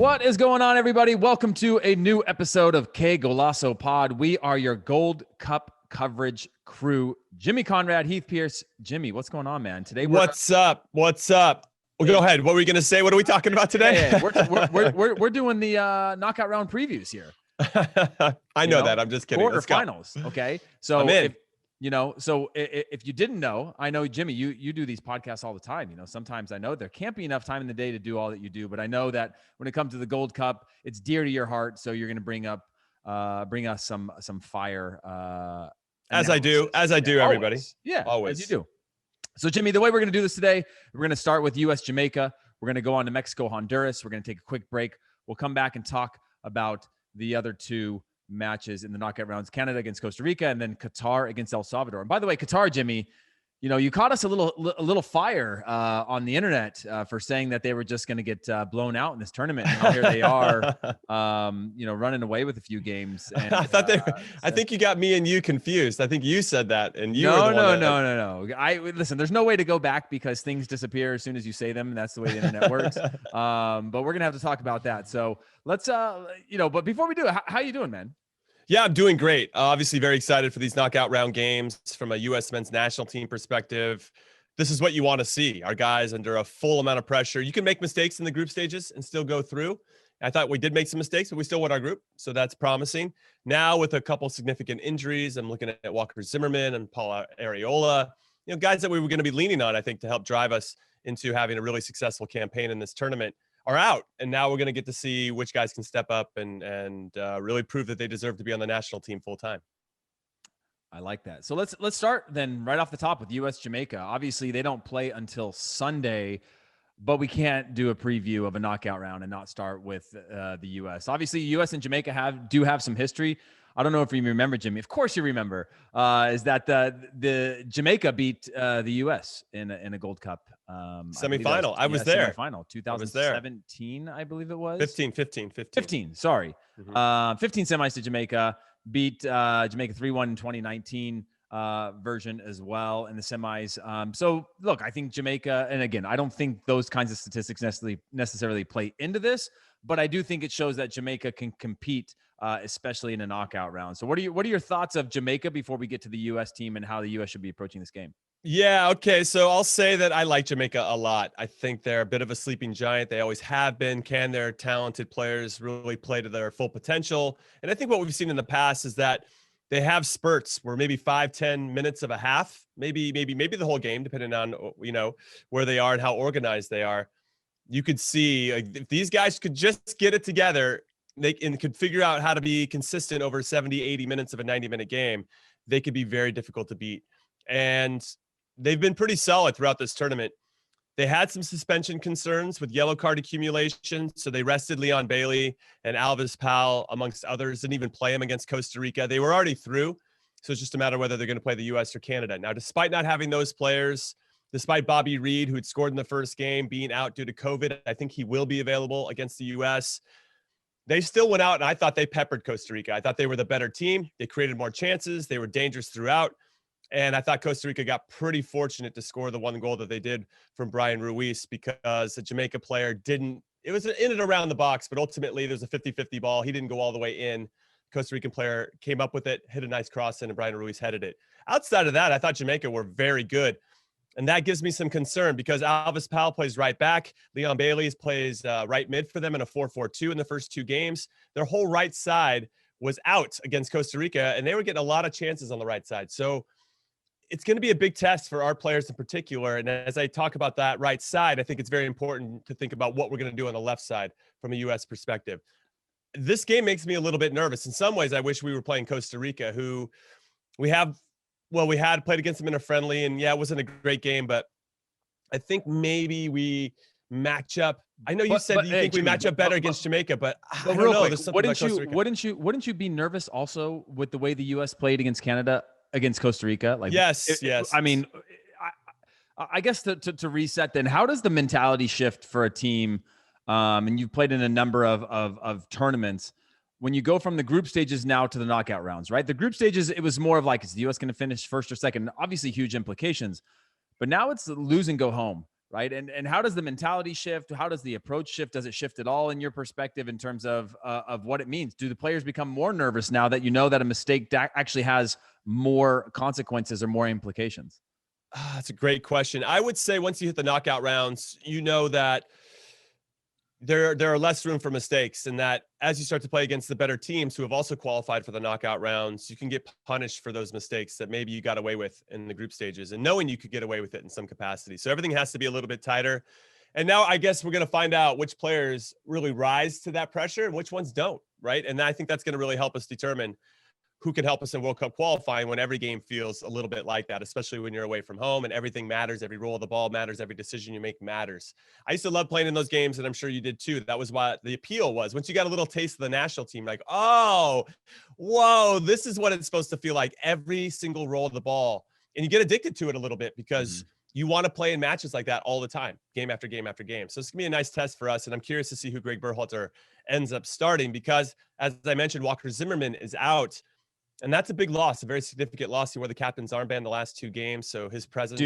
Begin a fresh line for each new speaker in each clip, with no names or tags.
What is going on, everybody? Welcome to a new episode of Qué Golazo Pod. We are your Gold Cup coverage crew. Jimmy Conrad, Heath, Pearce. Jimmy, what's going on, man? Today,
what's up? What's up? Well, go ahead. What were we going to say? What are we talking about today?
We're doing the knockout round previews here.
I know that. I'm just kidding.
Quarterfinals. Okay, so
I'm in.
If you didn't know, I know, Jimmy, you do these podcasts all the time. You know, sometimes I know there can't be enough time in the day to do all that you do, but I know that when it comes to the Gold Cup, it's dear to your heart. So you're going to bring us some fire.
As I do, everybody.
Yeah,
always.
As you do. So, Jimmy, the way we're going to do this today, we're going to start with U.S. Jamaica. We're going to go on to Mexico, Honduras. We're going to take a quick break. We'll come back and talk about the other two matches in the knockout rounds: Canada against Costa Rica, and then Qatar against El Salvador. And by the way, Qatar, Jimmy, you know, you caught us a little fire on the internet for saying that they were just going to get blown out in this tournament. And now here they are, running away with a few games. And,
I think you got me and you confused. I think you said that, and you.
No. Listen. There's no way to go back because things disappear as soon as you say them, and that's the way the internet works. But we're gonna have to talk about that. So let's, But before we do it, how you doing, man?
Yeah, I'm doing great. Obviously very excited for these knockout round games from a U.S. men's national team perspective. This is what you want to see. Our guys under a full amount of pressure. You can make mistakes in the group stages and still go through. I thought we did make some mistakes, but we still won our group. So that's promising. Now with a couple significant injuries, I'm looking at Walker Zimmerman and Paul Areola, guys that we were going to be leaning on, I think, to help drive us into having a really successful campaign in this tournament, are out. And now we're going to get to see which guys can step up and really prove that they deserve to be on the national team full time.
I like that. So let's start then right off the top with U.S. Jamaica. Obviously, they don't play until Sunday, but we can't do a preview of a knockout round and not start with the U.S. Obviously, U.S. and Jamaica do have some history. I don't know if you remember, Jimmy. Of course you remember. Is that the Jamaica beat the U.S. in a Gold Cup
semifinal? I was there.
Semifinal 2017, I believe it was.
15.
Sorry,
15
semis to Jamaica. Beat Jamaica 3-1 in 2019 version as well in the semis. So look, I think Jamaica, and again, I don't think those kinds of statistics necessarily play into this, but I do think it shows that Jamaica can compete, especially in a knockout round. So what are your thoughts of Jamaica before we get to the U.S. team and how the U.S. should be approaching this game?
Yeah, okay. So I'll say that I like Jamaica a lot. I think they're a bit of a sleeping giant. They always have been. Can their talented players really play to their full potential? And I think what we've seen in the past is that they have spurts where maybe 5-10 minutes of a half, maybe the whole game, depending on, where they are and how organized they are. You could see if these guys could just get it together, could figure out how to be consistent over 70, 80 minutes of a 90-minute game, they could be very difficult to beat. And they've been pretty solid throughout this tournament. They had some suspension concerns with yellow card accumulation, so they rested Leon Bailey and Alvis Powell, amongst others, didn't even play him against Costa Rica. They were already through, so it's just a matter of whether they're going to play the U.S. or Canada. Now, despite not having those players, despite Bobby Reed, who had scored in the first game, being out due to COVID, I think he will be available against the U.S. They still went out, and I thought they peppered Costa Rica. I thought they were the better team. They created more chances. They were dangerous throughout. And I thought Costa Rica got pretty fortunate to score the one goal that they did from Brian Ruiz, because the Jamaica player it was in and around the box, but ultimately there's a 50-50 ball. He didn't go all the way in. Costa Rican player came up with it, hit a nice cross in, and Brian Ruiz headed it. Outside of that, I thought Jamaica were very good. And that gives me some concern because Alvis Powell plays right back. Leon Bailey plays right mid for them in a 4-4-2 in the first two games. Their whole right side was out against Costa Rica, and they were getting a lot of chances on the right side. So it's going to be a big test for our players in particular. And as I talk about that right side, I think it's very important to think about what we're going to do on the left side from a U.S. perspective. This game makes me a little bit nervous. In some ways, I wish we were playing Costa Rica, who we had played against them in a friendly, and yeah, it wasn't a great game, but I think maybe we match up. I know you said you think we match up better against Jamaica, but I don't know. There's something about Costa Rica.
Wouldn't you be nervous also with the way the U.S. played against Canada, against Costa Rica?
Yes.
I mean, I guess to reset then, how does the mentality shift for a team? And you've played in a number of tournaments. When you go from the group stages now to the knockout rounds, right? The group stages, it was more of like, is the U.S. going to finish first or second? Obviously, huge implications. But now it's lose and go home, right? And how does the mentality shift? How does the approach shift? Does it shift at all in your perspective in terms of what it means? Do the players become more nervous now that you know that a mistake actually has more consequences or more implications?
That's a great question. I would say once you hit the knockout rounds, you know that there are less room for mistakes, and that as you start to play against the better teams who have also qualified for the knockout rounds, you can get punished for those mistakes that maybe you got away with in the group stages, and knowing you could get away with it in some capacity. So everything has to be a little bit tighter. And now I guess we're going to find out which players really rise to that pressure and which ones don't, right? And I think that's going to really help us determine who can help us in World Cup qualifying when every game feels a little bit like that, especially when you're away from home and everything matters. Every roll of the ball matters. Every decision you make matters. I used to love playing in those games, and I'm sure you did too. That was what the appeal was. Once you got a little taste of the national team, like, oh, whoa, this is what it's supposed to feel like every single roll of the ball. And you get addicted to it a little bit because you want to play in matches like that all the time, game after game after game. So it's going to be a nice test for us. And I'm curious to see who Gregg Berhalter ends up starting because, as I mentioned, Walker Zimmerman is out. And that's a big loss, a very significant loss. He wore the captain's armband the last 2 games, so his presence.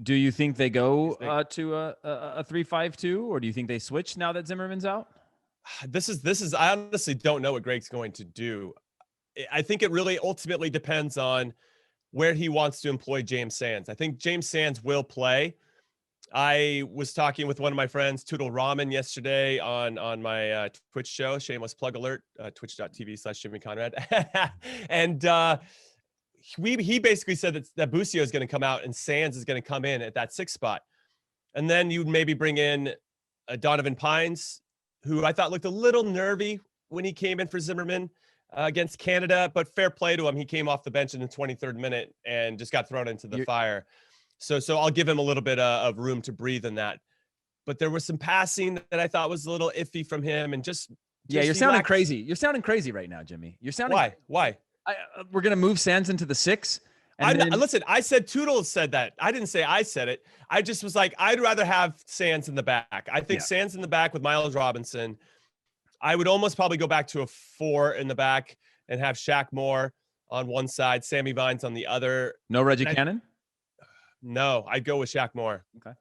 Do you think they go to a 3-5-2, or do you think they switch now that Zimmerman's out?
This is. I honestly don't know what Gregg's going to do. I think it really ultimately depends on where he wants to employ James Sands. I think James Sands will play. I was talking with one of my friends, Toodle Ramen, yesterday on my Twitch show, shameless plug alert, twitch.tv/Jimmy Conrad. And he basically said that Busio is going to come out and Sands is going to come in at that 6th spot. And then you'd maybe bring in Donovan Pines, who I thought looked a little nervy when he came in for Zimmerman against Canada, but fair play to him. He came off the bench in the 23rd minute and just got thrown into the fire. So I'll give him a little bit of room to breathe in that. But there was some passing that I thought was a little iffy from him, and just
you're sounding crazy. You're sounding crazy right now, Jimmy. You're sounding
why?
We're gonna move Sands into the 6.
Listen, I said Toodles said that. I didn't say I said it. I just was like, I'd rather have Sands in the back. I think Sands in the back with Miles Robinson. I would almost probably go back to a 4 in the back and have Shaq Moore on one side, Sammy Vines on the other.
No Reggie Cannon?
No, I'd go with Shaq Moore.
Okay.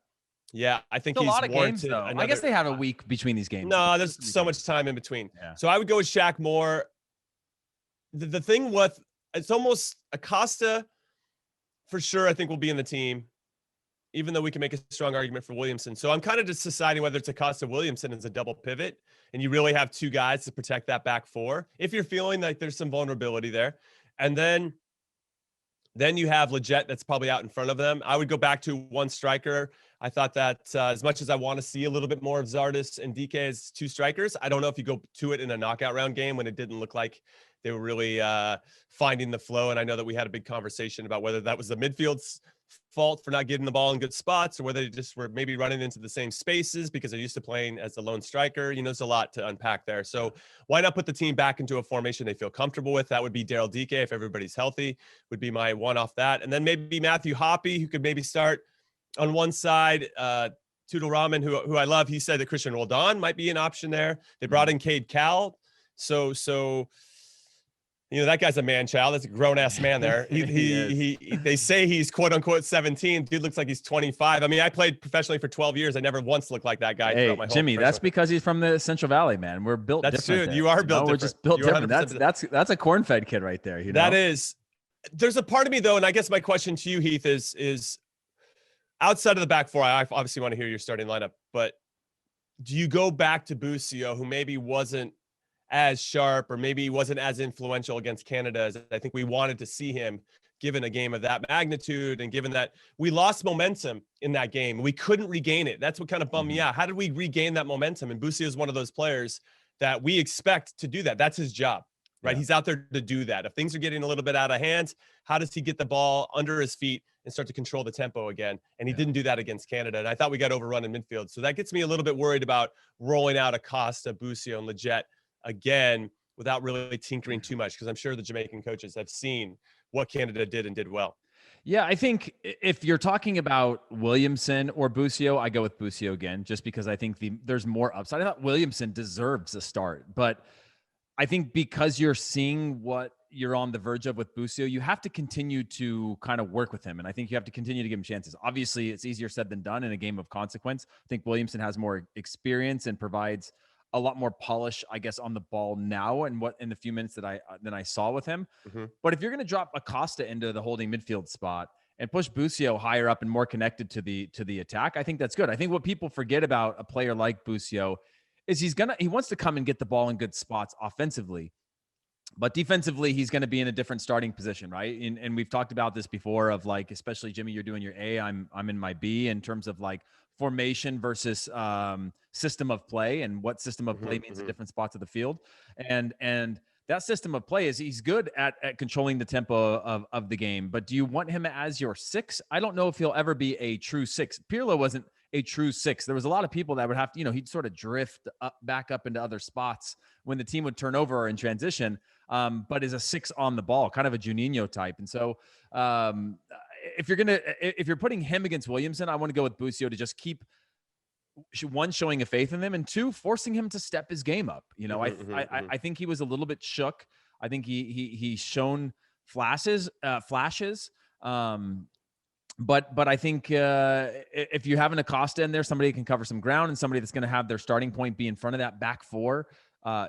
Yeah, I think
he's
a
lot of games, though. I guess they have a week between these games.
No, there's so much time in between. Yeah. So I would go with Shaq Moore. The thing with it's almost Acosta for sure, I think will be in the team, even though we can make a strong argument for Williamson. So I'm kind of just deciding whether it's Acosta Williamson as a double pivot, and you really have 2 guys to protect that back 4 if you're feeling like there's some vulnerability there. And then you have Leggett that's probably out in front of them. I would go back to 1 striker. I thought that as much as I want to see a little bit more of Zardes and DK as 2 strikers, I don't know if you go to it in a knockout round game when it didn't look like they were really finding the flow. And I know that we had a big conversation about whether that was the midfield's fault for not getting the ball in good spots, or whether they just were maybe running into the same spaces because they're used to playing as the lone striker. You know, there's a lot to unpack there. So why not put the team back into a formation they feel comfortable with? That would be Daryl DK if everybody's healthy, would be my one off that. And then maybe Matthew Hoppe, who could maybe start on one side. Toodle Ramen, who I love, he said that Christian Roldan might be an option there. They brought in Cade Cal. So you know, that guy's a man child. That's a grown-ass man there. They say he's quote-unquote 17. Dude looks like he's 25. I mean, I played professionally for 12 years. I never once looked like that guy.
Hey, Jimmy, that's because he's from the Central Valley, man. We're built different.
You are built different.
We're just built different. That's a corn-fed kid right there. You know?
That is. There's a part of me, though, and I guess my question to you, Heath, is outside of the back 4, I obviously want to hear your starting lineup, but do you go back to Busio, who maybe wasn't as sharp or maybe wasn't as influential against Canada as I think we wanted to see him, given a game of that magnitude and given that we lost momentum in that game? We couldn't regain it. That's what kind of bummed me out. How did we regain that momentum? And Busio is one of those players that we expect to do that. That's his job, right? Yeah. He's out there to do that. If things are getting a little bit out of hand, how does he get the ball under his feet and start to control the tempo again? And he didn't do that against Canada. And I thought we got overrun in midfield. So that gets me a little bit worried about rolling out Acosta, Busio, and Leggett again without really tinkering too much, because I'm sure the Jamaican coaches have seen what Canada did and did well.
Yeah, I think if you're talking about Williamson or Busio, I go with Busio again, just because I think there's more upside. I thought Williamson deserves a start, but I think because you're seeing what you're on the verge of with Busio, you have to continue to kind of work with him. And I think you have to continue to give him chances. Obviously, it's easier said than done in a game of consequence. I think Williamson has more experience and provides a lot more polish, I guess, on the ball now and what in the few minutes that I saw with him.
Mm-hmm.
But if you're going to drop Acosta into the holding midfield spot and push Busio higher up and more connected to the attack, I think that's good. I think what people forget about a player like Busio is he wants to come and get the ball in good spots offensively. But defensively, he's going to be in a different starting position, right? And we've talked about this before of like, especially Jimmy, you're doing your A, I'm in my B in terms of like formation versus system of play and what system of play means in different spots of the field. And that system of play is he's good at controlling the tempo of the game. But do you want him as your 6? I don't know if he'll ever be a true 6. Pirlo wasn't a true 6. There was a lot of people that would have to, he'd sort of drift back up into other spots when the team would turn over or in transition. But is a 6 on the ball, kind of a Juninho type. And so if you're putting him against Williamson, I want to go with Busio to just keep one, showing a faith in him, and 2, forcing him to step his game up. I think he was a little bit shook. I think he's shown flashes. But I think if you have an Acosta in there, somebody can cover some ground and somebody that's going to have their starting point be in front of that back 4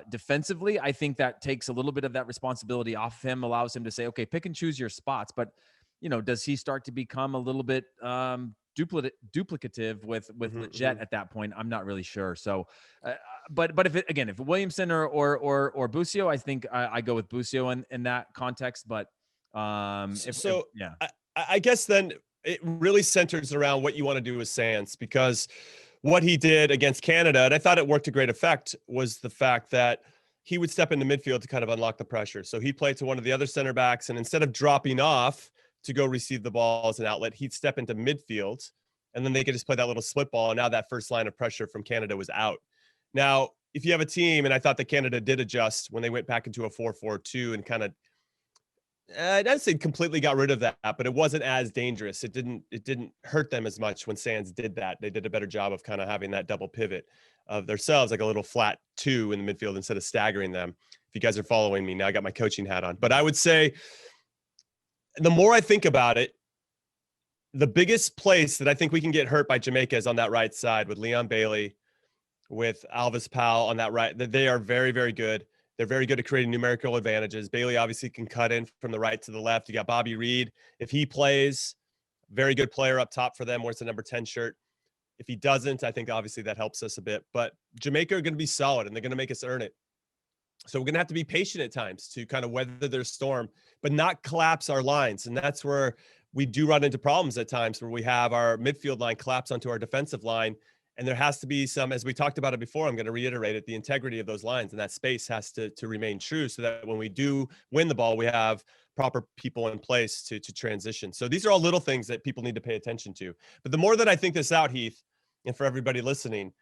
defensively, I think that takes a little bit of that responsibility off him, allows him to say, okay, pick and choose your spots. But, does he start to become a little bit duplicative with Lletget at that point? I'm not really sure. So, but if Williamson or Busio, I think I go with Busio in that context. But
I guess then it really centers around what you want to do with Sands, because what he did against Canada, and I thought it worked to great effect, was the fact that he would step into midfield to kind of unlock the pressure. So he'd play to one of the other center backs, and instead of dropping off to go receive the ball as an outlet, he'd step into midfield, and then they could just play that little split ball. And now that first line of pressure from Canada was out. Now, if you have a team, and I thought that Canada did adjust when they went back into a 4-4-2 and kind of, I don't say completely got rid of that, but it wasn't as dangerous. It didn't hurt them as much when Sands did that. They did a better job of kind of having that double pivot of themselves, like a little flat 2 in the midfield instead of staggering them. If you guys are following me now, I got my coaching hat on. But I would say the more I think about it, the biggest place that I think we can get hurt by Jamaica is on that right side with Leon Bailey, with Alvis Powell on that right. They are very, very good. They're very good at creating numerical advantages. Bailey obviously can cut in from the right to the left. You got Bobby Reed. If he plays, very good player up top for them, wears the number 10 shirt. If he doesn't, I think obviously that helps us a bit. But Jamaica are going to be solid, and they're going to make us earn it. So we're going to have to be patient at times to kind of weather their storm, but not collapse our lines. And that's where we do run into problems at times, where we have our midfield line collapse onto our defensive line. And there has to be some, as we talked about it before, I'm going to reiterate it, the integrity of those lines, and that space has to remain true, so that when we do win the ball, we have proper people in place to transition. So these are all little things that people need to pay attention to. But the more that I think this out, Heath, and for everybody listening,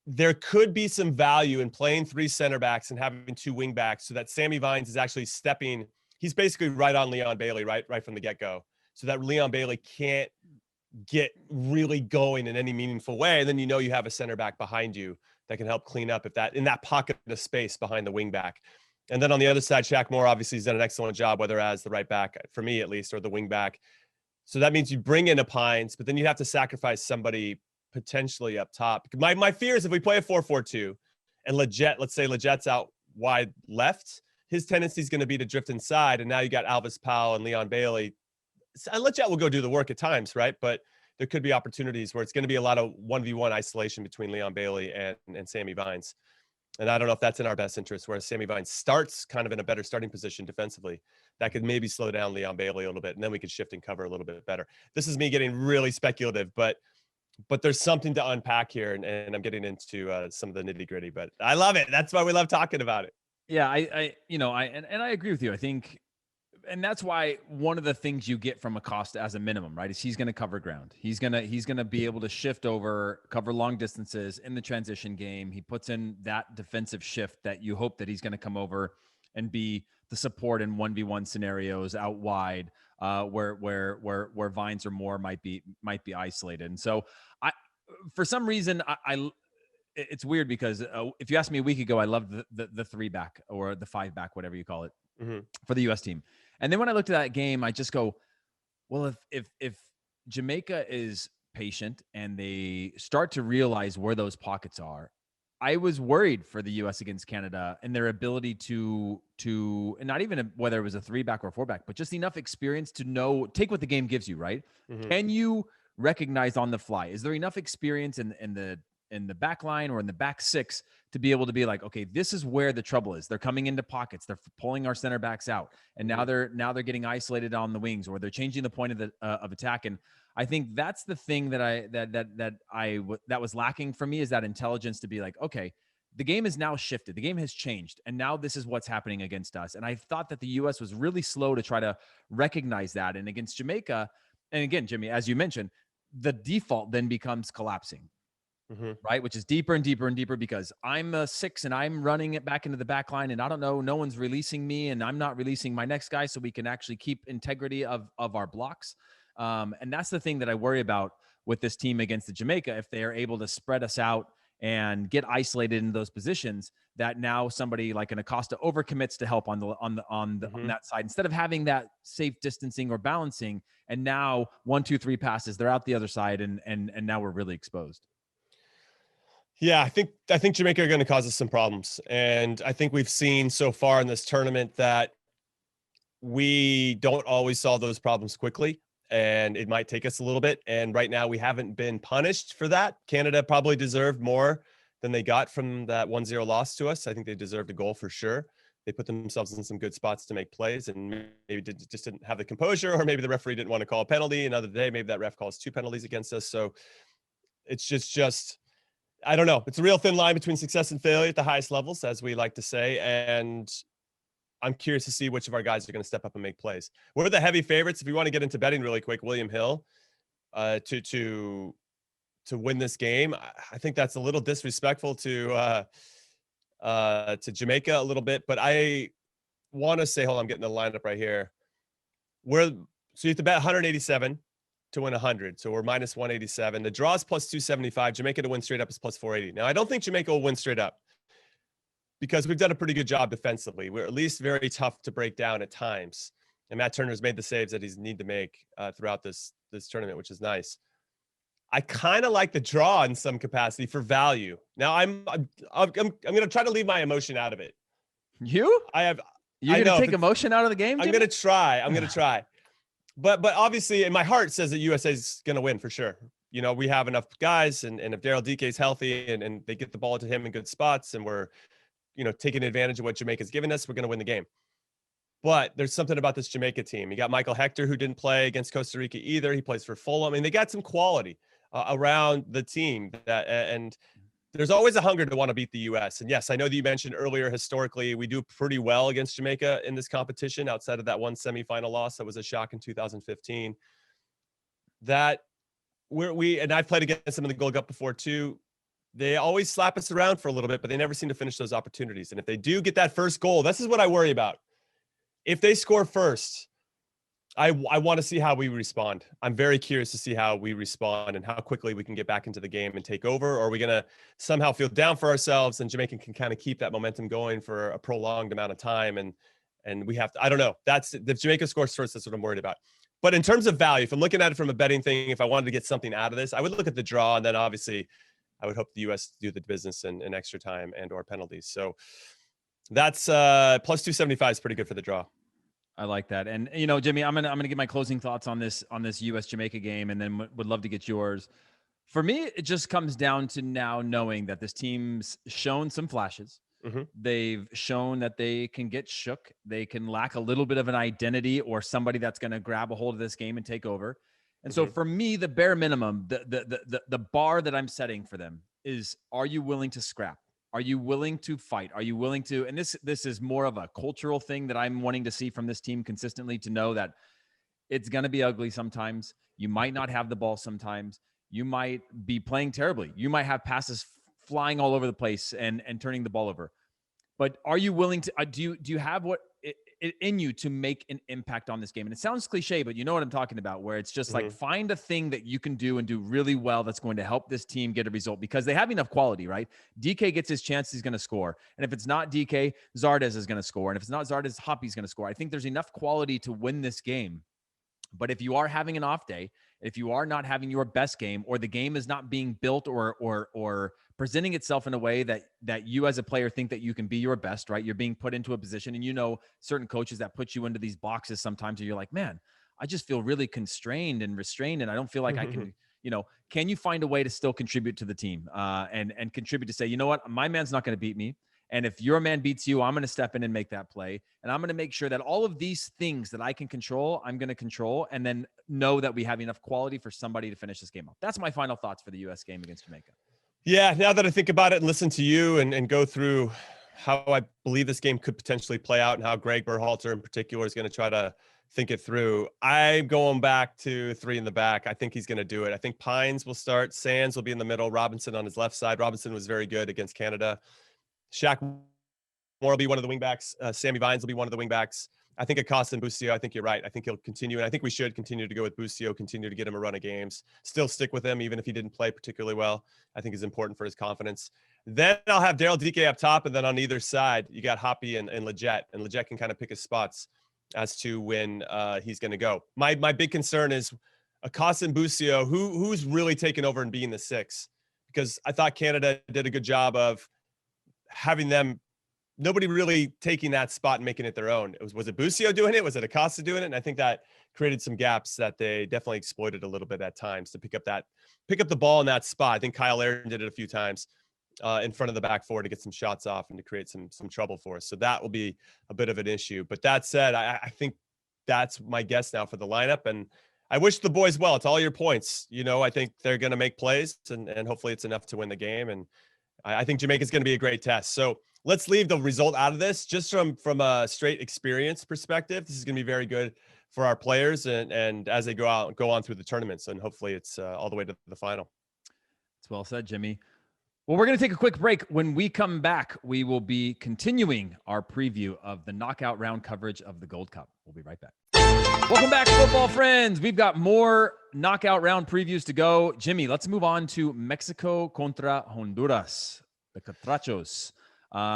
there could be some value in playing 3 center backs and having 2 wing backs, so that Sammy Vines is actually stepping. He's basically right on Leon Bailey, right from the get-go, so that Leon Bailey can't get really going in any meaningful way. And then you have a center back behind you that can help clean up in that pocket of space behind the wing back. And then on the other side, Shaq Moore obviously has done an excellent job, whether as the right back, for me at least, or the wing back. So that means you bring in a Pines, but then you have to sacrifice somebody potentially up top. My fear is if we play a 4-4-2 and let's say Lletget's out wide left, his tendency is going to be to drift inside. And now you got Alvis Powell and Leon Bailey. Lletget will go do the work at times, right? But there could be opportunities where it's going to be a lot of 1v1 isolation between Leon Bailey and Sammy Vines. And I don't know if that's in our best interest, whereas Sammy Vines starts kind of in a better starting position defensively. That could maybe slow down Leon Bailey a little bit, and then we could shift and cover a little bit better. This is me getting really speculative, but there's something to unpack here, and I'm getting into some of the nitty gritty, but I love it. That's why we love talking about it.
Yeah, I agree with you. I think, and that's why one of the things you get from Acosta as a minimum, right, is he's going to cover ground. He's going to be able to shift over, cover long distances in the transition game. He puts in that defensive shift that you hope that he's going to come over and be the support in 1v1 scenarios out wide, where Vines or Moore might be isolated. And so for some reason, it's weird because if you asked me a week ago, I loved the 3-back or the 5-back, whatever you call it. for the U.S. team. And then when I looked at that game, I just go, well, if Jamaica is patient and they start to realize where those pockets are, I was worried for the U.S. against Canada and their ability to and not even whether it was a 3-back or 4-back, but just enough experience to take what the game gives you, right? Can you recognize on the fly? Is there enough experience in the back line or in the back 6 to be able to be like, okay, this is where the trouble is. They're coming into pockets. They're pulling our center backs out, and now they're getting isolated on the wings, or they're changing the point of attack. And I think that's the thing that was lacking for me, is that intelligence to be like, okay, the game is now shifted. The game has changed, and now this is what's happening against us. And I thought that the U.S. was really slow to try to recognize that. And against Jamaica, and again, Jimmy, as you mentioned, the default then becomes collapsing. Right, which is deeper and deeper and deeper, because I'm a 6 and I'm running it back into the back line, and I don't know, no one's releasing me, and I'm not releasing my next guy, so we can actually keep integrity of our blocks. And that's the thing that I worry about with this team against the Jamaica. If they are able to spread us out and get isolated in those positions, that now somebody like an Acosta overcommits to help on that side, instead of having that safe distancing or balancing. And now 1, 2, 3 passes, they're out the other side, and now we're really exposed.
Yeah, I think Jamaica are going to cause us some problems. And I think we've seen so far in this tournament that we don't always solve those problems quickly, and it might take us a little bit. And right now we haven't been punished for that. Canada probably deserved more than they got from that 1-0 loss to us. I think they deserved a goal for sure. They put themselves in some good spots to make plays, and maybe just didn't have the composure, or maybe the referee didn't want to call a penalty another day. Maybe that ref calls 2 penalties against us. So it's just I don't know. It's a real thin line between success and failure at the highest levels, as we like to say. And I'm curious to see which of our guys are going to step up and make plays. What are the heavy favorites? If you want to get into betting really quick, William Hill to win this game. I think that's a little disrespectful to Jamaica a little bit, but I want to say, hold on, I'm getting the lineup right here. So you have to bet 187 to win 100. So we're minus 187. The draw is plus 275. Jamaica to win straight up is plus 480. Now, I don't think Jamaica will win straight up, because we've done a pretty good job defensively. We're at least very tough to break down at times. And Matt Turner's made the saves that he's need to make throughout this tournament, which is nice. I kind of like the draw in some capacity for value. Now I'm going to try to leave my emotion out of it.
You're going to take emotion out of the game, Jimmy?
I'm going to try. But obviously, in my heart says that USA is going to win for sure. You know, we have enough guys, and if Daryl DK is healthy and they get the ball to him in good spots, and we're, taking advantage of what Jamaica's given us, we're going to win the game. But there's something about this Jamaica team. You got Michael Hector, who didn't play against Costa Rica either. He plays for Fulham. I mean, they got some quality around the team, and there's always a hunger to want to beat the U.S. And yes, I know that you mentioned earlier, historically, we do pretty well against Jamaica in this competition, outside of that one semifinal loss that was a shock in 2015. And I've played against them in the Gold Cup before too. They always slap us around for a little bit, but they never seem to finish those opportunities. And if they do get that first goal, this is what I worry about. If they score first, I want to see how we respond. I'm very curious to see how we respond and how quickly we can get back into the game and take over. Or are we going to somehow feel down for ourselves, and Jamaica can kind of keep that momentum going for a prolonged amount of time? And we have to, I don't know. If Jamaica scores first, that's what I'm worried about. But in terms of value, if I'm looking at it from a betting thing, if I wanted to get something out of this, I would look at the draw, and then obviously I would hope the U.S. do the business in extra time and or penalties. So that's plus 275 is pretty good for the draw.
I like that. And, Jimmy, I'm going to get my closing thoughts on this US Jamaica game, and then would love to get yours. For me, it just comes down to now knowing that this team's shown some flashes. Mm-hmm. They've shown that they can get shook. They can lack a little bit of an identity or somebody that's going to grab a hold of this game and take over. And so for me, the bare minimum, the bar that I'm setting for them is, are you willing to scrap? Are you willing to fight? Are you willing to, and this is more of a cultural thing that I'm wanting to see from this team consistently, to know that it's going to be ugly sometimes. You might not have the ball sometimes. You might be playing terribly. You might have passes flying all over the place and turning the ball over. But are you willing to, do you have what in you to make an impact on this game. And it sounds cliche, but you know what I'm talking about, where it's just like, find a thing that you can do and do really well that's going to help this team get a result, because they have enough quality, right? DK gets his chance, he's going to score. And if it's not DK, Zardes is going to score. And if it's not Zardes, Hoppy's going to score. I think there's enough quality to win this game. But if you are having an off day, if you are not having your best game, or the game is not being built or presenting itself in a way that you as a player think that you can be your best, right? You're being put into a position, and you know certain coaches that put you into these boxes sometimes, and you're like, man, I just feel really constrained and restrained, and I don't feel like I can, can you find a way to still contribute to the team and contribute to say, you know what, my man's not going to beat me. And if your man beats you, I'm going to step in and make that play. And I'm going to make sure that all of these things that I can control, I'm going to control, and then know that we have enough quality for somebody to finish this game off. That's my final thoughts for the U.S. game against Jamaica.
Yeah, now that I think about it and listen to you and go through how I believe this game could potentially play out, and how Gregg Berhalter in particular is going to try to think it through, I'm going back to 3 in the back. I think he's going to do it. I think Pines will start. Sands will be in the middle. Robinson on his left side. Robinson was very good against Canada. Shaq Moore will be one of the wingbacks. Sammy Vines will be one of the wingbacks. I think Acosta and Busio, I think you're right. I think he'll continue. And I think we should continue to go with Busio, continue to get him a run of games, still stick with him, even if he didn't play particularly well. I think is important for his confidence. Then I'll have Daryl DK up top. And then on either side, you got Hoppy and Leggett. And Leggett can kind of pick his spots as to when he's going to go. My big concern is Acosta and Busio, who's really taken over and being the 6, because I thought Canada did a good job of having them, nobody really taking that spot and making it their own. Was it Busio doing it? Was it Acosta doing it? And I think that created some gaps that they definitely exploited a little bit at times to pick up the ball in that spot. I think Kyle Aaron did it a few times in front of the back four to get some shots off and to create some trouble for us. So that will be a bit of an issue. But that said, I think that's my guess now for the lineup. And I wish the boys well. It's all your points. I think they're going to make plays, and hopefully it's enough to win the game. And I think Jamaica's going to be a great test. So let's leave the result out of this. Just from a straight experience perspective, this is going to be very good for our players and as they go on through the tournaments. And hopefully it's all the way to the final.
It's well said, Jimmy. Well, we're going to take a quick break. When we come back, we will be continuing our preview of the knockout round coverage of the Gold Cup. We'll be right back. Welcome back, football friends. We've got more knockout round previews to go. Jimmy, let's move on to Mexico contra Honduras, the Catrachos.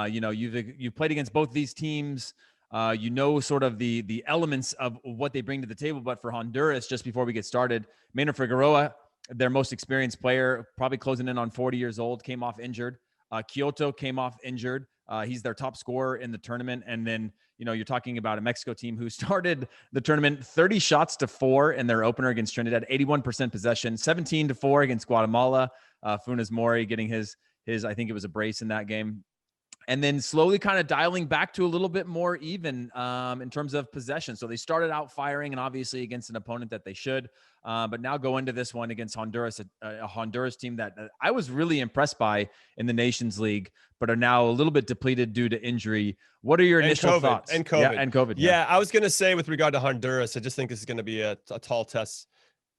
You've played against both these teams. Sort of the elements of what they bring to the table. But for Honduras, just before we get started, Maynard Figueroa, their most experienced player, probably closing in on 40 years old, came off injured. Kyoto came off injured. He's their top scorer in the tournament. And then, you're talking about a Mexico team who started the tournament 30 shots to 4 in their opener against Trinidad, 81% possession, 17-4 against Guatemala. Funes Mori getting his, I think it was a brace in that game. And then slowly kind of dialing back to a little bit more even in terms of possession. So they started out firing, and obviously against an opponent that they should, but now go into this one against Honduras, a Honduras team that I was really impressed by in the Nations League, but are now a little bit depleted due to injury. What are your initial thoughts?
And COVID.
Yeah, and COVID.
Yeah, I was going to say with regard to Honduras, I just think this is going to be a tall test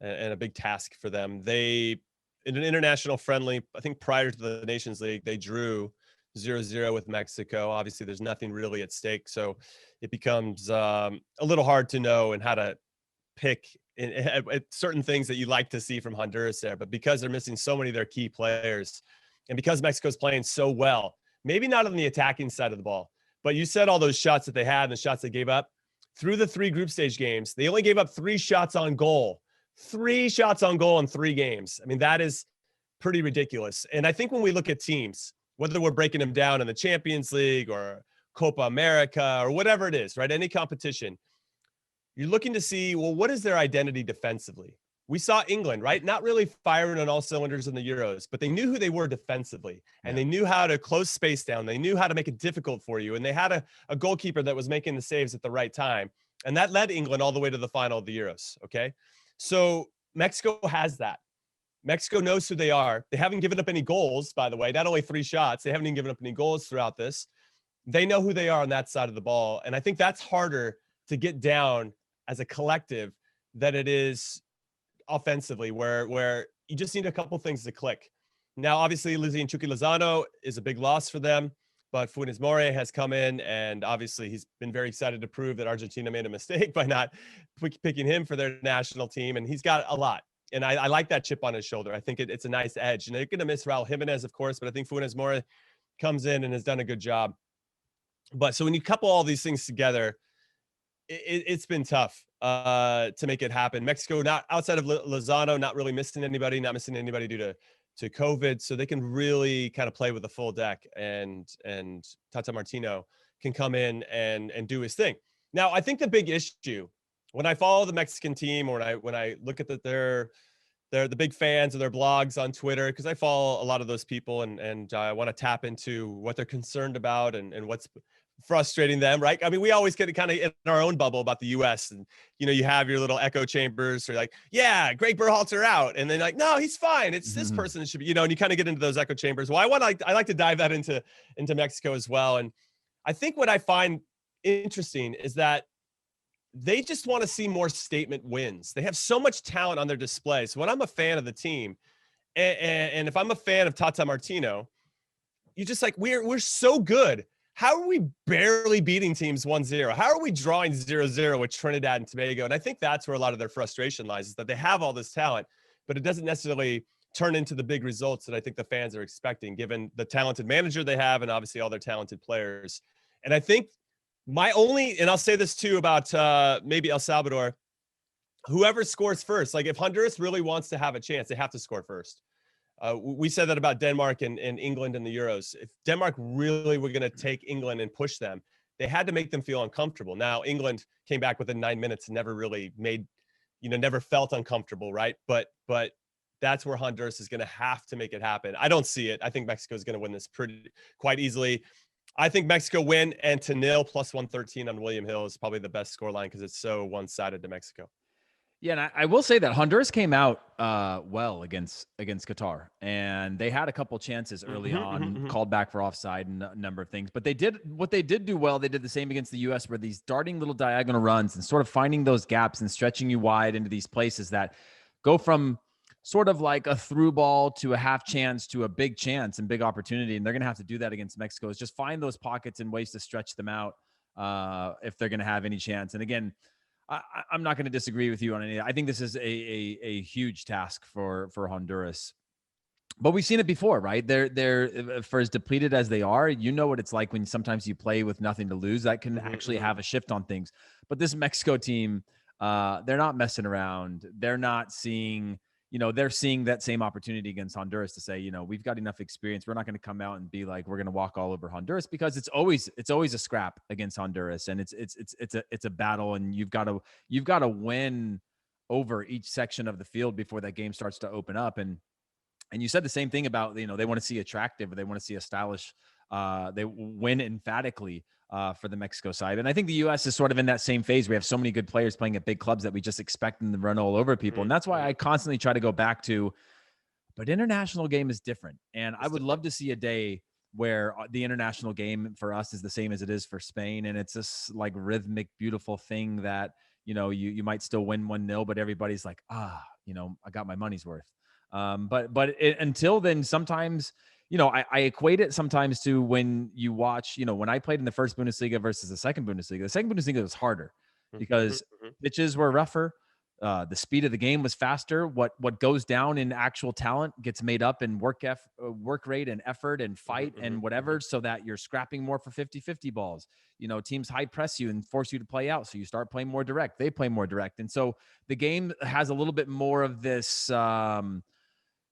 and a big task for them. They, in an international friendly, I think prior to the Nations League, they drew 0-0 with Mexico. Obviously, there's nothing really at stake, so it becomes a little hard to know and how to pick at certain things that you like to see from Honduras there. But because they're missing so many of their key players, and because Mexico's playing so well, maybe not on the attacking side of the ball, but you said all those shots that they had and the shots they gave up through the 3 group stage games, they only gave up 3 shots on goal. 3 shots on goal in 3 games. I mean, that is pretty ridiculous. And I think when we look at teams, whether we're breaking them down in the Champions League or Copa America or whatever it is, right? Any competition, you're looking to see, well, what is their identity defensively? We saw England, right? Not really firing on all cylinders in the Euros, but they knew who they were defensively, and they knew how to close space down. They knew how to make it difficult for you. And they had a goalkeeper that was making the saves at the right time. And that led England all the way to the final of the Euros. Okay. So Mexico has that. Mexico knows who they are. They haven't given up any goals, by the way, not only 3 shots. They haven't even given up any goals throughout this. They know who they are on that side of the ball. And I think that's harder to get down as a collective than it is offensively, where you just need a couple things to click. Now, obviously, losing Chucky Lozano is a big loss for them. But Funes Mori has come in, and obviously he's been very excited to prove that Argentina made a mistake by not picking him for their national team. And he's got a lot. And I like that chip on his shoulder. I think it's a nice edge. And they're going to miss Raul Jimenez, of course, but I think Funes Mori comes in and has done a good job. But so when you couple all these things together, it's been tough to make it happen. Mexico, not outside of Lozano, not really missing anybody, not missing anybody due to COVID. So they can really kind of play with the full deck, and Tata Martino can come in and do his thing. Now, I think the big issue when I follow the Mexican team, or when I look at they're the big fans of their blogs on Twitter, because I follow a lot of those people, and I want to tap into what they're concerned about and what's frustrating them, right? I mean, we always get kind of in our own bubble about the U.S. and, you have your little echo chambers, or like, yeah, Gregg Berhalter out. And then like, no, he's fine. It's this person should be, and you kind of get into those echo chambers. Well, I like to dive that into Mexico as well. And I think what I find interesting is that they just want to see more statement wins. They have so much talent on their display. So when I'm a fan of the team, and if I'm a fan of Tata Martino, you just like, we're so good. How are we barely beating teams 1-0? How are we drawing 0-0 with Trinidad and Tobago? And I think that's where a lot of their frustration lies, is that they have all this talent, but it doesn't necessarily turn into the big results that I think the fans are expecting, given the talented manager they have and obviously all their talented players. And I think and I'll say this too about maybe El Salvador, whoever scores first, like if Honduras really wants to have a chance, they have to score first. We said that about Denmark and England in the Euros. If Denmark really were going to take England and push them, they had to make them feel uncomfortable. Now, England came back within 9 minutes and never really never felt uncomfortable, right? But that's where Honduras is going to have to make it happen. I don't see it. I think Mexico is going to win this quite easily. I think Mexico win, and to nil plus 113 on William Hill is probably the best scoreline because it's so one-sided to Mexico.
Yeah, and I will say that Honduras came out well against Qatar, and they had a couple chances early on, called back for offside and a number of things. But they did do well. They did the same against the U.S., where these darting little diagonal runs and sort of finding those gaps and stretching you wide into these places that go from sort of like a through ball to a half chance to a big chance and big opportunity. And they're going to have to do that against Mexico, is just find those pockets and ways to stretch them out if they're going to have any chance. And again, I'm not going to disagree with you on any. I think this is a huge task for Honduras, but we've seen it before, right? They're for as depleted as they are, what it's like when sometimes you play with nothing to lose. That can actually have a shift on things. But this Mexico team, they're not messing around. They're not seeing. They're seeing that same opportunity against Honduras to say, we've got enough experience. We're not going to come out and be like, we're going to walk all over Honduras, because it's always a scrap against Honduras, and it's a battle, and you've got to win over each section of the field before that game starts to open up. And you said the same thing about, they want to see attractive, or they want to see a stylish, they win emphatically for the Mexico side. And I think the U.S. is sort of in that same phase. We have so many good players playing at big clubs that we just expect them to run all over people. And that's why I constantly try to go back to, but international game is different. And I would love to see a day where the international game for us is the same as it is for Spain. And it's this like rhythmic, beautiful thing that, you might still win 1-0, but everybody's like, I got my money's worth. Until then, sometimes, I equate it sometimes to when you watch, when I played in the first Bundesliga versus the second Bundesliga was harder because pitches were rougher. The speed of the game was faster. What goes down in actual talent gets made up in work rate and effort and fight and whatever, so that you're scrapping more for 50-50 balls. Teams high press you and force you to play out. So you start playing more direct. They play more direct. And so the game has a little bit more of this,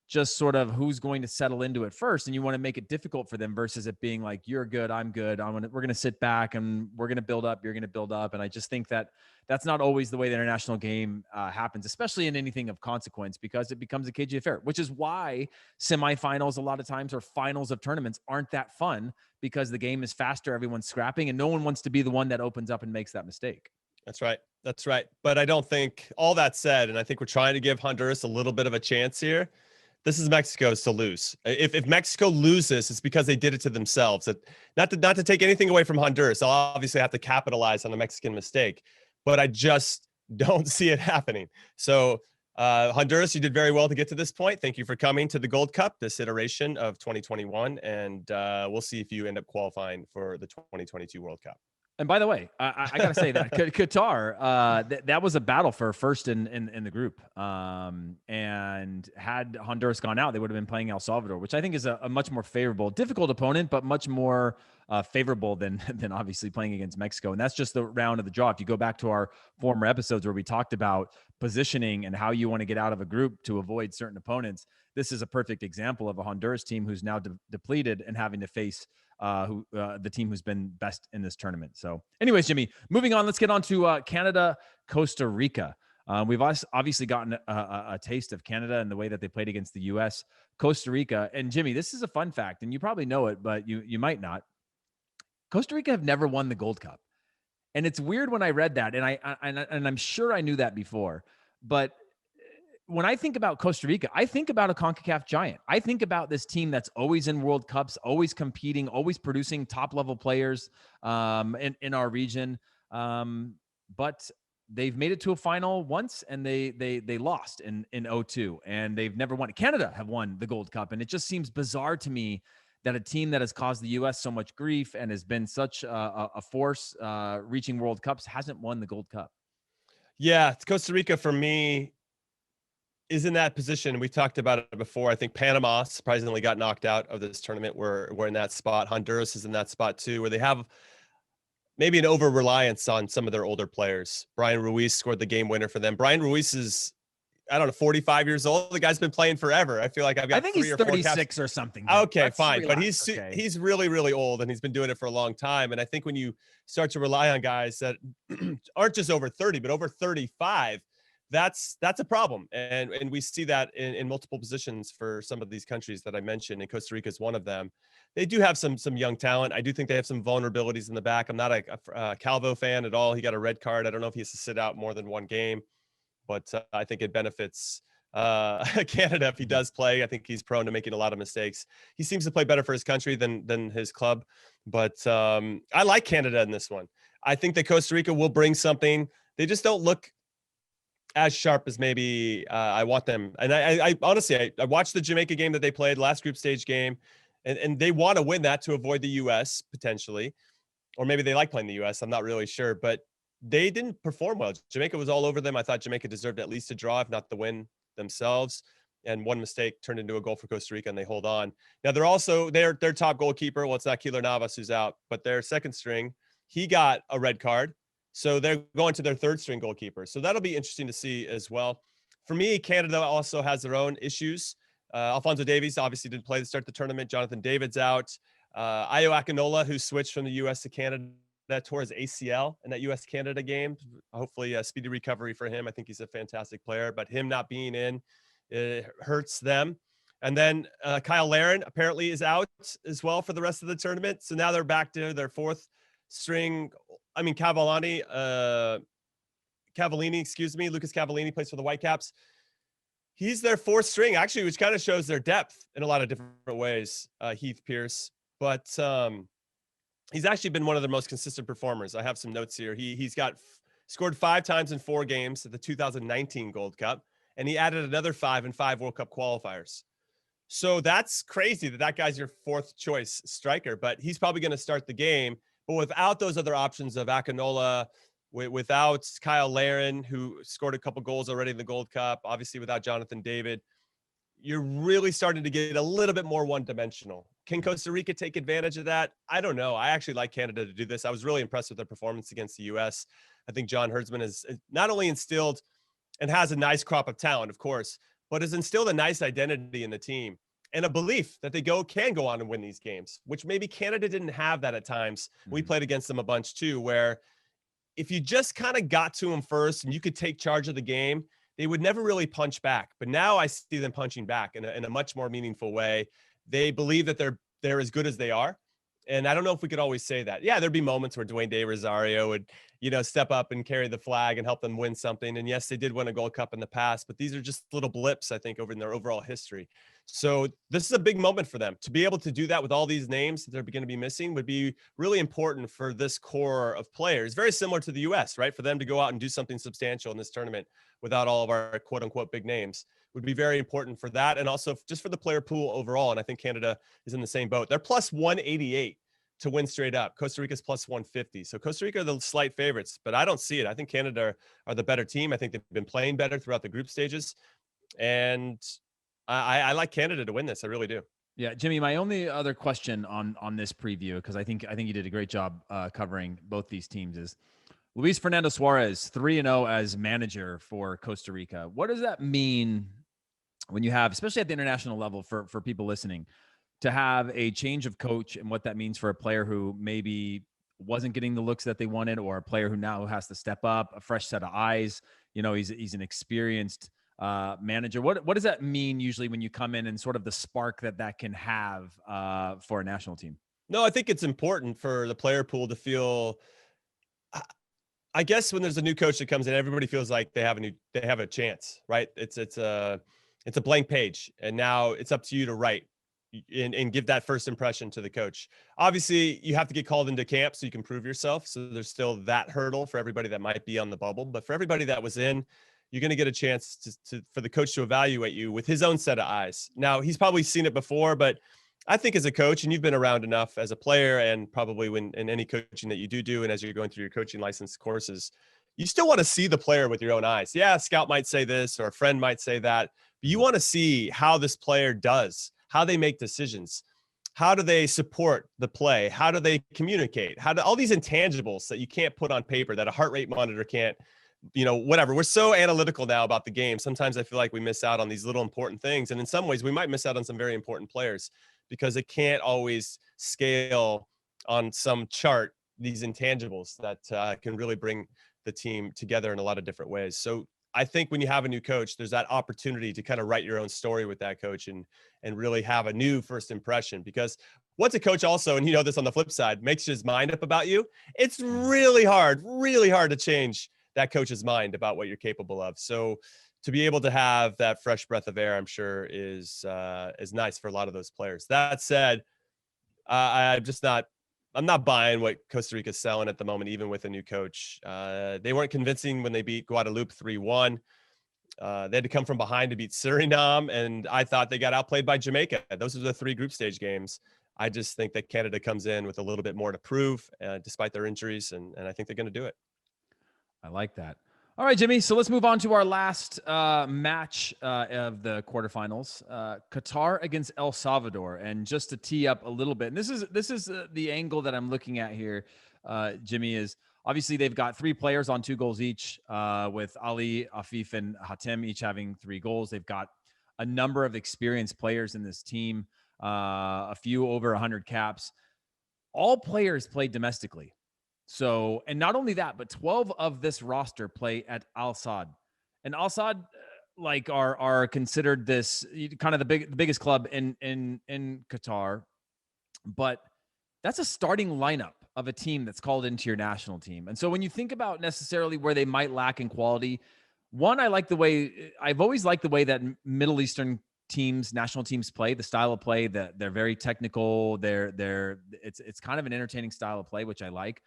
just sort of who's going to settle into it first. And you want to make it difficult for them versus it being like, you're good, I'm good. We're going to sit back and we're going to build up. You're going to build up. And I just think that that's not always the way the international game happens, especially in anything of consequence, because it becomes a cagey affair, which is why semifinals a lot of times, or finals of tournaments, aren't that fun, because the game is faster. Everyone's scrapping and no one wants to be the one that opens up and makes that mistake.
That's right. That's right. But I don't think, all that said, and I think we're trying to give Honduras a little bit of a chance here. This is Mexico's to lose. If Mexico loses, it's because they did it to themselves. Not to take anything away from Honduras. They'll obviously have to capitalize on the Mexican mistake, but I just don't see it happening. So Honduras, you did very well to get to this point. Thank you for coming to the Gold Cup, this iteration of 2021. And we'll see if you end up qualifying for the 2022 World Cup.
And by the way, I got to say that Qatar, that was a battle for first in the group. And had Honduras gone out, they would have been playing El Salvador, which I think is a much more favorable, difficult opponent, but much more favorable than obviously playing against Mexico. And that's just the round of the draw. If you go back to our former episodes where we talked about positioning and how you want to get out of a group to avoid certain opponents, this is a perfect example of a Honduras team who's now depleted and having to face the team who's been best in this tournament. So anyways, Jimmy, moving on, let's get on to Canada, Costa Rica. We've obviously gotten a taste of Canada and the way that they played against the U.S. Costa Rica. And Jimmy, this is a fun fact, and you probably know it, but you might not. Costa Rica have never won the Gold Cup. And it's weird when I read that, and I'm sure I knew that before, but when I think about Costa Rica, I think about a CONCACAF giant. I think about this team that's always in World Cups, always competing, always producing top-level players in our region. But they've made it to a final once, and they lost in 2002, and they've never won. Canada have won the Gold Cup, and it just seems bizarre to me that a team that has caused the U.S. so much grief and has been such a force reaching World Cups hasn't won the Gold Cup.
Yeah, Costa Rica, for me, is in that position. We talked about it before. I think Panama surprisingly got knocked out of this tournament. We're in that spot. Honduras is in that spot too, where they have maybe an over-reliance on some of their older players. Brian Ruiz scored the game winner for them. Brian Ruiz is, I don't know, 45 years old. The guy's been playing forever. I feel like I've got
I think he's 36 or something.
Okay, fine. But he's really, really old, and he's been doing it for a long time. And I think when you start to rely on guys that aren't just over 30, but over 35, that's a problem. And we see that in multiple positions for some of these countries that I mentioned, and Costa Rica is one of them. They do have some young talent. I do think they have some vulnerabilities in the back. I'm not a Calvo fan at all. He got a red card. I don't know if he has to sit out more than one game, but I think it benefits Canada if he does play. I think he's prone to making a lot of mistakes. He seems to play better for his country than his club, but I like Canada in this one. I think that Costa Rica will bring something. They just don't look as sharp as maybe I want them. And I honestly, I watched the Jamaica game that they played, last group stage game, and they want to win that to avoid the U.S. potentially, or maybe they like playing the U.S. I'm not really sure, but they didn't perform well. Jamaica was all over them. I thought Jamaica deserved at least a draw, if not the win themselves. And one mistake turned into a goal for Costa Rica, and they hold on. Now they're also their top goalkeeper. Well, it's not Keylor Navas who's out, but their second string, he got a red card. So they're going to their third string goalkeeper. So that'll be interesting to see as well. For me, Canada also has their own issues. Alphonso Davies obviously didn't play to start the tournament. Jonathan David's out. Ayo Akinola, who switched from the U.S. to Canada, tore his ACL in that U.S.-Canada game. Hopefully a speedy recovery for him. I think he's a fantastic player, but him not being in, it hurts them. And then Kyle Larin apparently is out as well for the rest of the tournament. So now they're back to their fourth string. I mean, Cavallini, Lucas Cavallini plays for the Whitecaps. He's their fourth string, actually, which kind of shows their depth in a lot of different ways, Heath, Pearce. But he's actually been one of the most consistent performers. I have some notes here. He's scored 5 times in 4 games at the 2019 Gold Cup, and he added another 5 in 5 World Cup qualifiers. So that's crazy that guy's your 4th choice striker, but he's probably going to start the game. But without those other options of Akinola, without Kyle Larin, who scored a couple goals already in the Gold Cup, obviously without Jonathan David, you're really starting to get a little bit more one-dimensional. Can Costa Rica take advantage of that? I don't know. I actually like Canada to do this. I was really impressed with their performance against the U.S. I think John Hertzman has not only instilled and has a nice crop of talent, of course, but has instilled a nice identity in the team and a belief that they can go on and win these games, which maybe Canada didn't have that at times. We played against them a bunch too, where if you just kind of got to them first and you could take charge of the game, they would never really punch back. But now I see them punching back in a much more meaningful way. They believe that they're as good as they are. And I don't know if we could always say that. Yeah, there'd be moments where Dwayne De Rosario would, step up and carry the flag and help them win something. And yes, they did win a Gold Cup in the past, but these are just little blips, I think, over in their overall history. So this is a big moment for them. To be able to do that with all these names that they're going to be missing would be really important for this core of players. Very similar to the US, right? For them to go out and do something substantial in this tournament without all of our quote unquote big names would be very important for that. And also just for the player pool overall. And I think Canada is in the same boat. They're plus 188 to win straight up. Costa Rica's plus 150. So Costa Rica are the slight favorites, but I don't see it. I think Canada are the better team. I think they've been playing better throughout the group stages. And I like Canada to win this. I really do.
Yeah, Jimmy, my only other question on this preview, because I think you did a great job covering both these teams, is Luis Fernando Suarez, 3-0 as manager for Costa Rica. What does that mean when you have, especially at the international level for people listening, to have a change of coach and what that means for a player who maybe wasn't getting the looks that they wanted, or a player who now has to step up, a fresh set of eyes? He's an experienced manager. What does that mean usually when you come in and sort of the spark that can have for a national team?
No, I think it's important for the player pool to feel, I guess when there's a new coach that comes in, everybody feels like they have a chance, right? It's a blank page, and now it's up to you to write and give that first impression to the coach. Obviously, you have to get called into camp so you can prove yourself. So there's still that hurdle for everybody that might be on the bubble, but for everybody that was in, you're going to get a chance for the coach to evaluate you with his own set of eyes. Now, he's probably seen it before, but I think as a coach, and you've been around enough as a player, and probably when in any coaching that you do, and as you're going through your coaching license courses, you still want to see the player with your own eyes. Yeah, a scout might say this or a friend might say that, but you want to see how this player does, how they make decisions, how do they support the play, how do they communicate, all these intangibles that you can't put on paper, that a heart rate monitor can't, whatever. We're so analytical now about the game. Sometimes I feel like we miss out on these little important things. And in some ways we might miss out on some very important players because it can't always scale on some chart, these intangibles that can really bring the team together in a lot of different ways. So I think when you have a new coach, there's that opportunity to kind of write your own story with that coach and really have a new first impression. Because once a coach also, and this on the flip side, makes his mind up about you, it's really hard to change that coach's mind about what you're capable of. So to be able to have that fresh breath of air, I'm sure is nice for a lot of those players. That said, I'm not buying what Costa Rica's selling at the moment, even with a new coach. They weren't convincing when they beat Guadeloupe 3-1. They had to come from behind to beat Suriname, and I thought they got outplayed by Jamaica. Those are the 3 group stage games. I just think that Canada comes in with a little bit more to prove, despite their injuries, and I think they're going to do it.
I like that. All right, Jimmy. So let's move on to our last match of the quarterfinals: Qatar against El Salvador. And just to tee up a little bit, and this is the angle that I'm looking at here, Jimmy, is obviously they've got 3 players on 2 goals each, with Ali, Afif, and Hatem each having 3 goals. They've got a number of experienced players in this team, a few over 100 caps. All players play domestically. So, and not only that, but 12 of this roster play at Al Sadd, and Al Sadd, are considered this kind of the biggest club in Qatar. But that's a starting lineup of a team that's called into your national team. And so when you think about necessarily where they might lack in quality, one, I've always liked the way that Middle Eastern teams, national teams play, the style of play that they're very technical. It's kind of an entertaining style of play, which I like.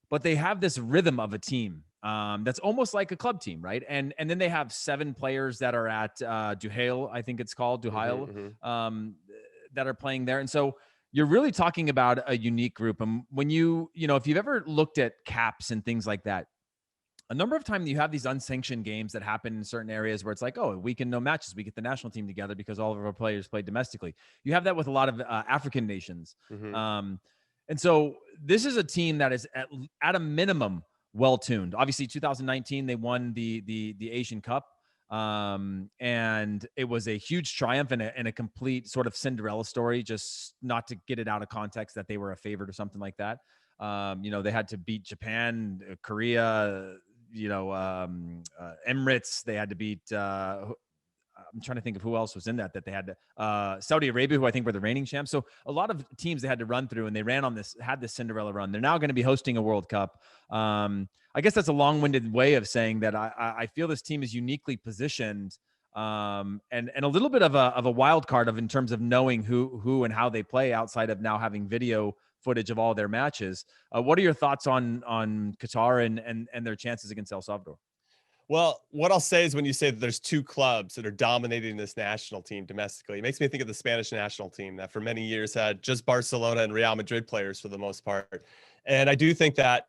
But they have this rhythm of a team that's almost like a club team, right? And then they have 7 players that are at Duhail, I think it's called Duhail, that are playing there. And so you're really talking about a unique group. And when if you've ever looked at caps and things like that, a number of times you have these unsanctioned games that happen in certain areas where it's like, oh, a weekend, no matches. We get the national team together because all of our players play domestically. You have that with a lot of African nations. And so this is a team that is at a minimum well-tuned. Obviously, 2019, they won the Asian Cup. And it was a huge triumph and a complete sort of Cinderella story, just not to get it out of context that they were a favorite or something like that. They had to beat Japan, Korea, Emirates. They had to beat I'm trying to think of who else was in that they had to, Saudi Arabia, who I think were the reigning champs. So a lot of teams they had to run through, and they had this Cinderella run. They're now going to be hosting a World Cup. I guess that's a long-winded way of saying that I feel this team is uniquely positioned, and a little bit of a wild card in terms of knowing who and how they play outside of now having video footage of all their matches. What are your thoughts on Qatar and their chances against El Salvador?
Well, what I'll say is when you say that there's two clubs that are dominating this national team domestically, it makes me think of the Spanish national team that for many years had just Barcelona and Real Madrid players for the most part. And I do think that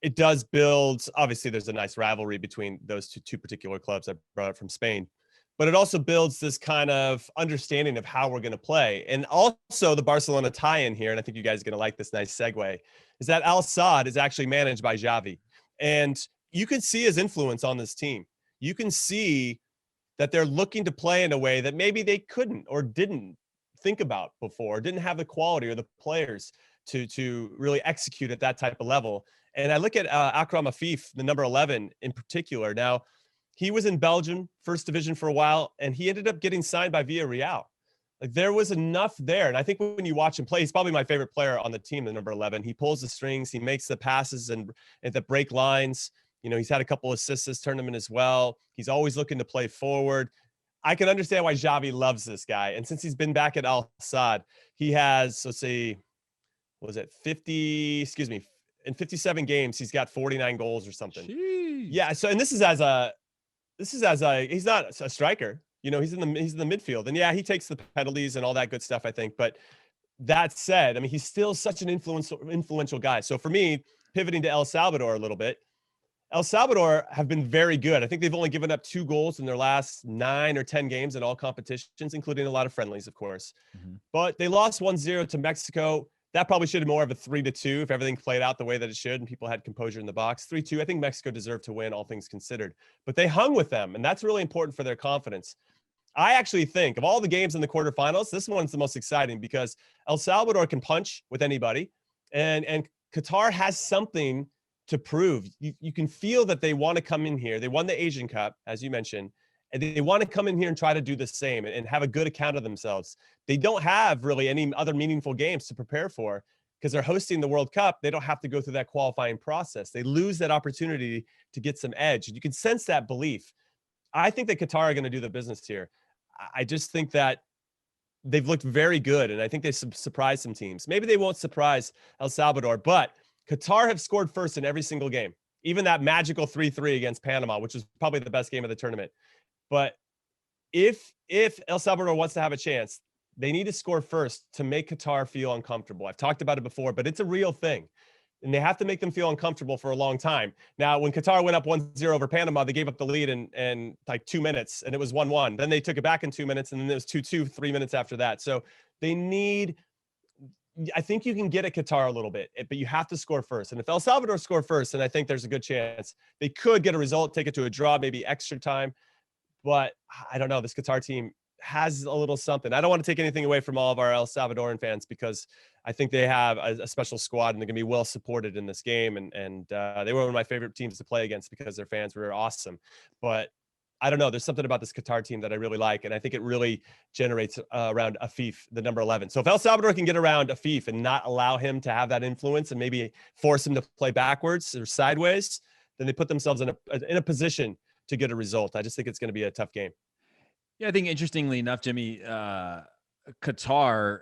it does build, obviously there's a nice rivalry between those two particular clubs I brought up from Spain, but it also builds this kind of understanding of how we're going to play. And also the Barcelona tie-in here, and I think you guys are going to like this nice segue, is that Al Sadd is actually managed by Xavi. And you can see his influence on this team. You can see that they're looking to play in a way that maybe they couldn't or didn't think about before, didn't have the quality or the players to really execute at that type of level. And I look at Akram Afif, the number 11 in particular. Now, he was in Belgium, first division for a while, and he ended up getting signed by Villarreal. Like there was enough there. And I think when you watch him play, he's probably my favorite player on the team, the number 11. He pulls the strings, he makes the passes and the break lines. You know, he's had a couple assists this tournament as well. He's always looking to play forward. I can understand why Xavi loves this guy. And since he's been back at Al Sadd, he has, let's see, was it 50, excuse me, in 57 games, he's got 49 goals or something.
Jeez.
Yeah. So, and this is as a, he's not a striker, you know, he's in the midfield, and yeah, he takes the penalties and all that good stuff, I think. But that said, I mean, he's still such an influential guy. So for me, pivoting to El Salvador a little bit, El Salvador have been very good. I think they've only given up 2 goals in their last 9 or 10 games in all competitions, including a lot of friendlies, of course.
Mm-hmm.
But they lost 1-0 to Mexico. That probably should have been more of a 3-2 if everything played out the way that it should and people had composure in the box. 3-2, I think Mexico deserved to win, all things considered. But they hung with them, and that's really important for their confidence. I actually think of all the games in the quarterfinals, this one's the most exciting because El Salvador can punch with anybody, and Qatar has something to prove. You can feel that they want to come in here. They won the Asian Cup, as you mentioned, and they want to come in here and try to do the same and have a good account of themselves. They don't have really any other meaningful games to prepare for because they're hosting the World Cup. They don't have to go through that qualifying process. They lose that opportunity to get some edge. And you can sense that belief. I think that Qatar are going to do the business here. I just think that they've looked very good, and I think they surprised some teams. Maybe they won't surprise El Salvador, but Qatar have scored first in every single game, even that magical 3-3 against Panama, which was probably the best game of the tournament. But if El Salvador wants to have a chance, they need to score first to make Qatar feel uncomfortable. I've talked about it before, but it's a real thing. And they have to make them feel uncomfortable for a long time. Now, when Qatar went up 1-0 over Panama, they gave up the lead in like 2 minutes, and it was 1-1. Then they took it back in 2 minutes, and then it was 2-2 3 minutes after that. So they need, I think you can get at Qatar a little bit, but you have to score first. And if El Salvador score first, then I think there's a good chance they could get a result, take it to a draw, maybe extra time. But I don't know. This Qatar team has a little something. I don't want to take anything away from all of our El Salvadoran fans because I think they have a special squad and they're going to be well supported in this game. And they were one of my favorite teams to play against because their fans were awesome. But I don't know. There's something about this Qatar team that I really like. And I think it really generates around Afif, the number 11. So if El Salvador can get around Afif and not allow him to have that influence and maybe force him to play backwards or sideways, then they put themselves in a position to get a result. I just think it's going to be a tough game.
Yeah, I think interestingly enough, Jimmy, Qatar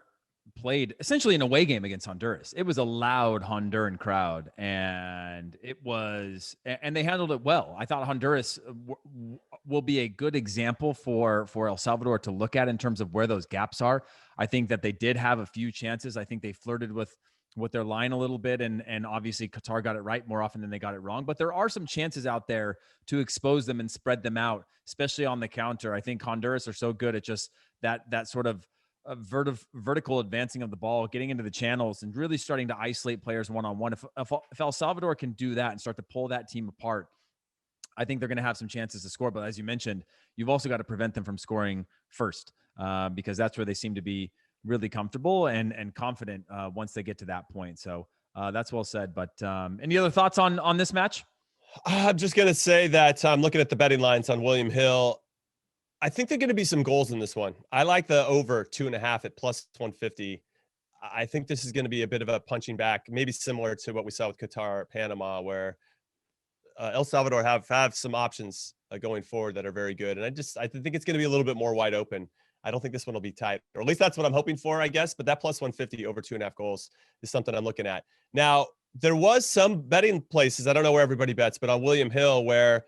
played essentially an away game against Honduras. It was a loud Honduran crowd, and they handled it well. I thought Honduras will be a good example for El Salvador to look at in terms of where those gaps are. I think that they did have a few chances. I think they flirted with their line a little bit, and obviously Qatar got it right more often than they got it wrong. But there are some chances out there to expose them and spread them out, especially on the counter. I think Honduras are so good at just that sort of vertical advancing of the ball, getting into the channels, and really starting to isolate players one-on-one. If El Salvador can do that and start to pull that team apart, I think they're going to have some chances to score. But as you mentioned, you've also got to prevent them from scoring first, because that's where they seem to be really comfortable and confident once they get to that point. So that's well said. But any other thoughts on this match?
I'm just going to say that I'm looking at the betting lines on William Hill. I think there are going to be some goals in this one. I like the over 2.5 at plus 150. I think this is going to be a bit of a punching back, maybe similar to what we saw with Qatar, Panama, where El Salvador have some options going forward that are very good. And I think it's going to be a little bit more wide open. I don't think this one will be tight, or at least that's what I'm hoping for, I guess. But that plus 150 over 2.5 goals is something I'm looking at. Now, there was some betting places, I don't know where everybody bets, but on William Hill, where,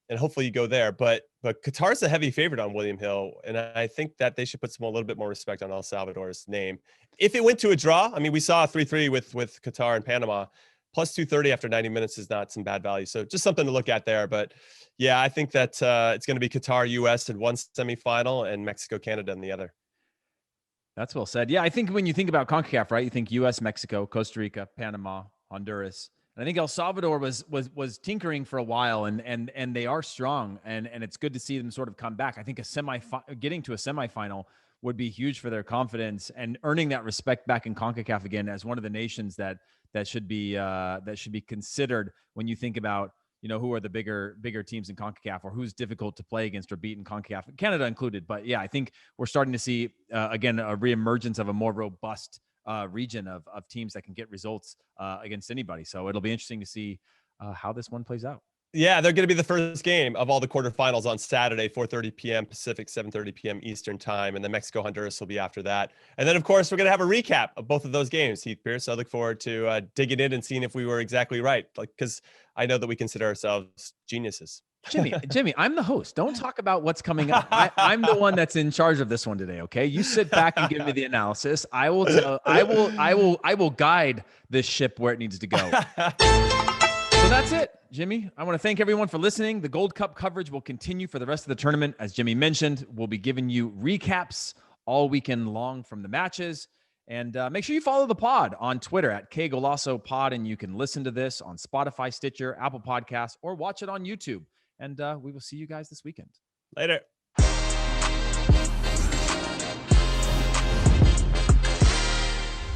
and hopefully you go there, but Qatar's a heavy favorite on William Hill, and I think that they should put a little bit more respect on El Salvador's name. If it went to a draw, I mean, we saw a 3-3 with Qatar and Panama. Plus 230 after 90 minutes is not some bad value. So just something to look at there. But yeah, I think that it's going to be Qatar, US in one semifinal and Mexico, Canada in the other.
That's well said. Yeah, I think when you think about CONCACAF, right, you think US, Mexico, Costa Rica, Panama, Honduras. And I think El Salvador was tinkering for a while, and they are strong, and it's good to see them sort of come back. I think getting to a semifinal would be huge for their confidence and earning that respect back in CONCACAF again as one of the nations that should be considered when you think about, you know, who are the bigger teams in CONCACAF, or who's difficult to play against or beat in CONCACAF, Canada included. But yeah, I think we're starting to see again a reemergence of a more robust region of teams that can get results against anybody. So it'll be interesting to see how this one plays out.
Yeah, they're going to be the first game of all the quarterfinals on Saturday, 4:30 p.m. Pacific, 7:30 p.m. Eastern time, and then Mexico, Honduras will be after that. And then, of course, we're going to have a recap of both of those games, Heath, Pearce. I look forward to digging in and seeing if we were exactly right, because I know that we consider ourselves geniuses.
Jimmy, I'm the host. Don't talk about what's coming up. I'm the one that's in charge of this one today. Okay, you sit back and give me the analysis. I will guide this ship where it needs to go. So that's it, Jimmy. I want to thank everyone for listening. The Gold Cup coverage will continue for the rest of the tournament. As Jimmy mentioned, we'll be giving you recaps all weekend long from the matches. And make sure you follow the pod on Twitter at Qué Golazo Pod, and you can listen to this on Spotify, Stitcher, Apple Podcasts, or watch it on YouTube. And we will see you guys this weekend.
Later.